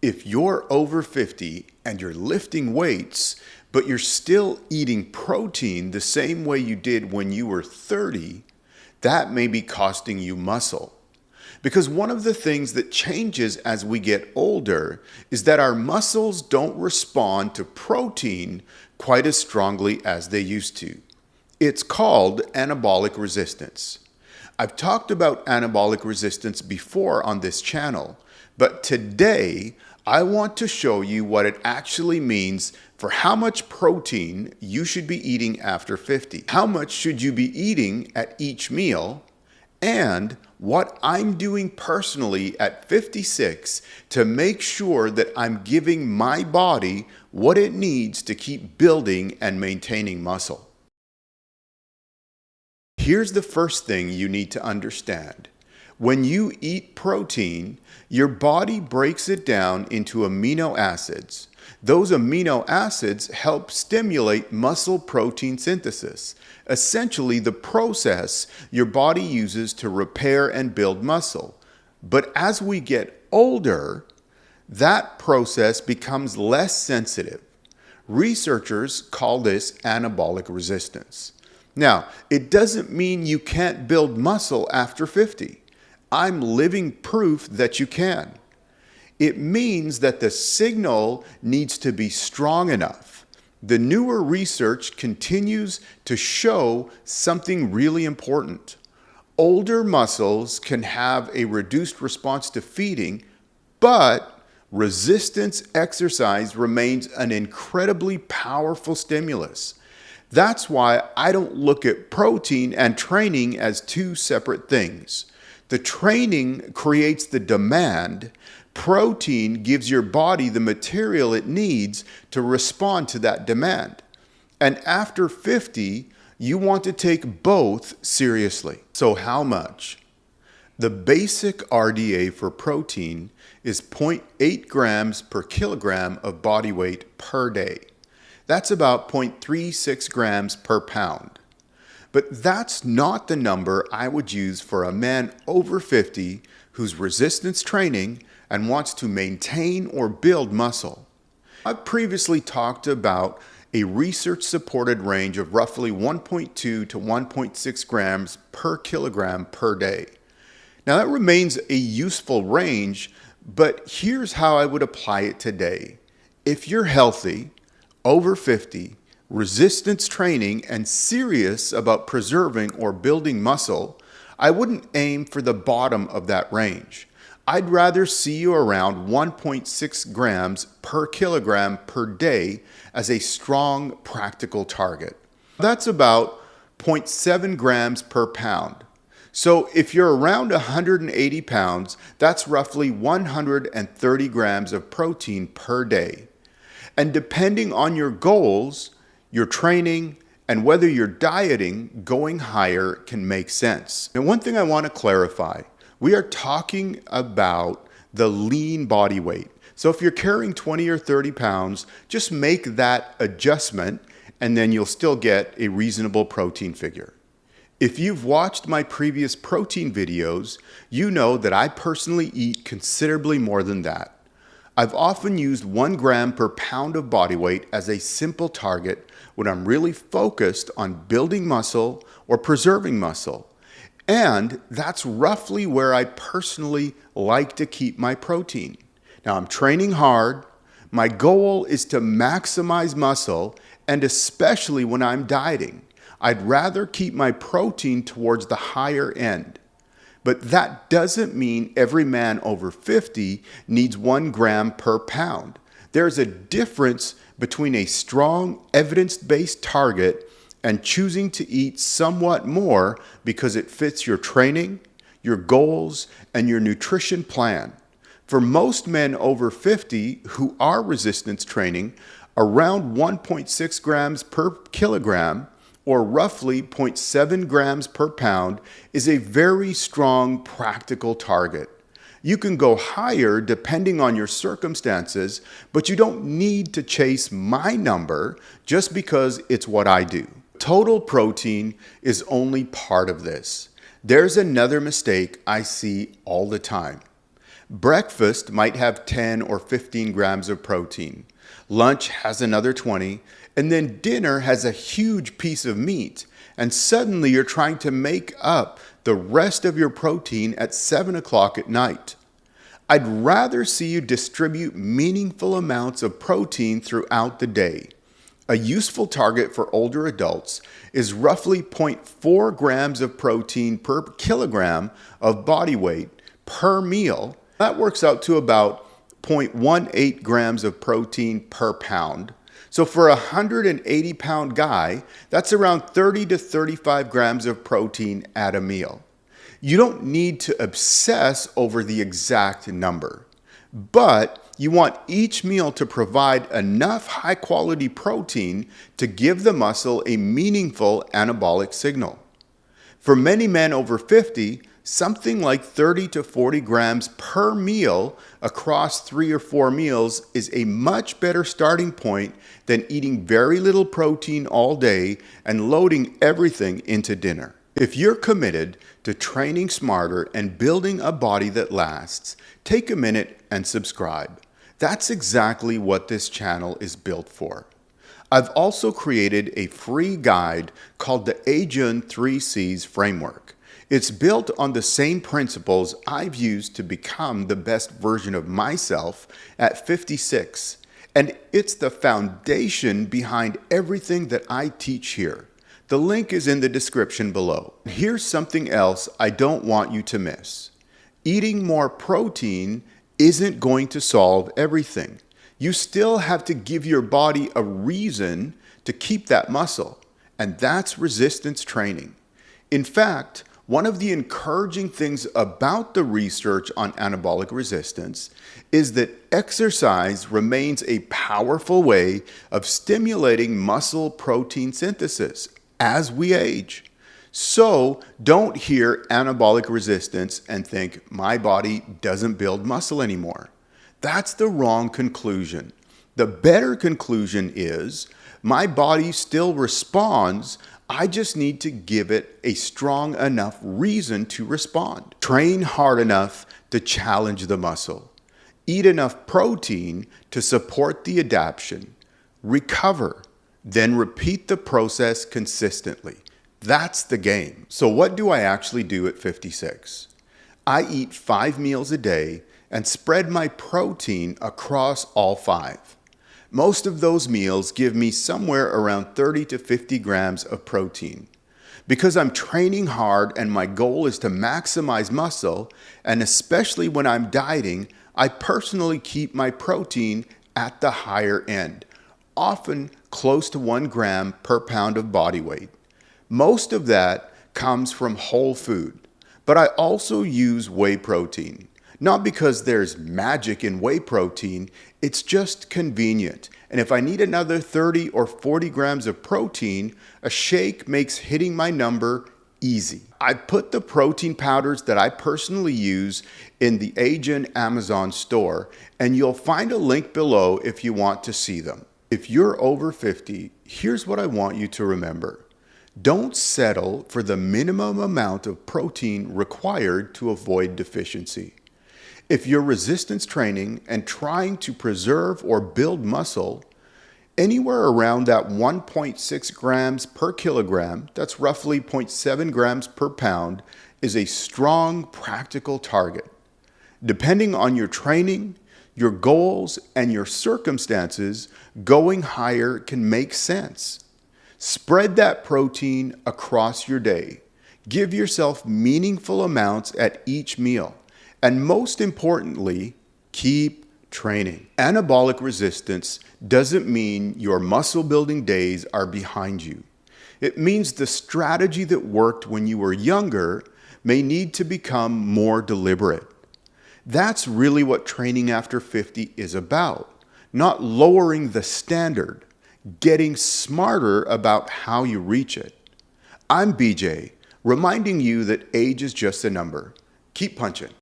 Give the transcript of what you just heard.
If you're over 50 and you're lifting weights, but you're still eating protein the same way you did when you were 30, that may be costing you muscle. Because one of the things that changes as we get older is that our muscles don't respond to protein quite as strongly as they used to. It's called anabolic resistance. I've talked about anabolic resistance before on this channel, but today I want to show you what it actually means for how much protein you should be eating after 50. How much should you be eating at each meal? And what I'm doing personally at 56 to make sure that I'm giving my body what it needs to keep building and maintaining muscle. Here's the first thing you need to understand. When you eat protein, your body breaks it down into amino acids. Those amino acids help stimulate muscle protein synthesis, essentially the process your body uses to repair and build muscle. But as we get older, that process becomes less sensitive. Researchers call this anabolic resistance. Now, it doesn't mean you can't build muscle after 50. I'm living proof that you can. It means that the signal needs to be strong enough. The newer research continues to show something really important. Older muscles can have a reduced response to feeding, but resistance exercise remains an incredibly powerful stimulus. That's why I don't look at protein and training as two separate things. The training creates the demand. Protein gives your body the material it needs to respond to that demand. And after 50, you want to take both seriously. So how much? The basic RDA for protein is 0.8 grams per kilogram of body weight per day. That's about 0.36 grams per pound. But that's not the number I would use for a man over 50 who's resistance training and wants to maintain or build muscle. I've previously talked about a research-supported range of roughly 1.2 to 1.6 grams per kilogram per day. Now that remains a useful range, but here's how I would apply it today. If you're healthy, over 50, resistance training, and serious about preserving or building muscle, I wouldn't aim for the bottom of that range. I'd rather see you around 1.6 grams per kilogram per day as a strong, practical target. That's about 0.7 grams per pound. So if you're around 180 pounds, that's roughly 130 grams of protein per day. And depending on your goals, your training, and whether you're dieting, going higher can make sense. And one thing I want to clarify, we are talking about the lean body weight. So if you're carrying 20 or 30 pounds, just make that adjustment and then you'll still get a reasonable protein figure. If you've watched my previous protein videos, you know that I personally eat considerably more than that. I've often used 1 gram per pound of body weight as a simple target when I'm really focused on building muscle or preserving muscle. And that's roughly where I personally like to keep my protein. Now I'm training hard. My goal is to maximize muscle, and especially when I'm dieting, I'd rather keep my protein towards the higher end. But that doesn't mean every man over 50 needs 1 gram per pound. There's a difference between a strong evidence-based target and choosing to eat somewhat more because it fits your training, your goals, and your nutrition plan. For most men over 50 who are resistance training, around 1.6 grams per kilogram or roughly 0.7 grams per pound is a very strong practical target. You can go higher depending on your circumstances, but you don't need to chase my number just because it's what I do. Total protein is only part of this. There's another mistake I see all the time. Breakfast might have 10 or 15 grams of protein. Lunch has another 20, and then dinner has a huge piece of meat. And suddenly you're trying to make up the rest of your protein at 7 o'clock at night. I'd rather see you distribute meaningful amounts of protein throughout the day. A useful target for older adults is roughly 0.4 grams of protein per kilogram of body weight per meal. That works out to about 0.18 grams of protein per pound. So for a 180-pound guy, that's around 30 to 35 grams of protein at a meal. You don't need to obsess over the exact number, but you want each meal to provide enough high-quality protein to give the muscle a meaningful anabolic signal. For many men over 50, something like 30 to 40 grams per meal across 3 or 4 meals is a much better starting point than eating very little protein all day and loading everything into dinner. If you're committed to training smarter and building a body that lasts, take a minute and subscribe. That's exactly what this channel is built for. I've also created a free guide called the Ajun 3Cs framework. It's built on the same principles I've used to become the best version of myself at 56, and it's the foundation behind everything that I teach here. The link is in the description below. Here's something else I don't want you to miss. Eating more protein isn't going to solve everything. You still have to give your body a reason to keep that muscle, and that's resistance training. In fact, one of the encouraging things about the research on anabolic resistance is that exercise remains a powerful way of stimulating muscle protein synthesis as we age. So don't hear anabolic resistance and think my body doesn't build muscle anymore. That's the wrong conclusion. The better conclusion is my body still responds. I just need to give it a strong enough reason to respond. Train hard enough to challenge the muscle. Eat enough protein to support the adaptation. Recover. Then repeat the process consistently. That's the game. So what do I actually do at 56? I eat 5 meals a day and spread my protein across all 5. Most of those meals give me somewhere around 30 to 50 grams of protein. Because I'm training hard and my goal is to maximize muscle, and especially when I'm dieting, I personally keep my protein at the higher end, often close to 1 gram per pound of body weight. Most of that comes from whole food, but I also use whey protein. Not because there's magic in whey protein, it's just convenient. And if I need another 30 or 40 grams of protein, a shake makes hitting my number easy. I put the protein powders that I personally use in the Ajun Amazon store, and you'll find a link below if you want to see them. If you're over 50, here's what I want you to remember. Don't settle for the minimum amount of protein required to avoid deficiency. If you're resistance training and trying to preserve or build muscle, anywhere around that 1.6 grams per kilogram, that's roughly 0.7 grams per pound, is a strong, practical target. Depending on your training, your goals, and your circumstances, going higher can make sense. Spread that protein across your day. Give yourself meaningful amounts at each meal. And most importantly, keep training. Anabolic resistance doesn't mean your muscle building days are behind you. It means the strategy that worked when you were younger may need to become more deliberate. That's really what training after 50 is about. Not lowering the standard, getting smarter about how you reach it. I'm BJ, reminding you that age is just a number. Keep punching.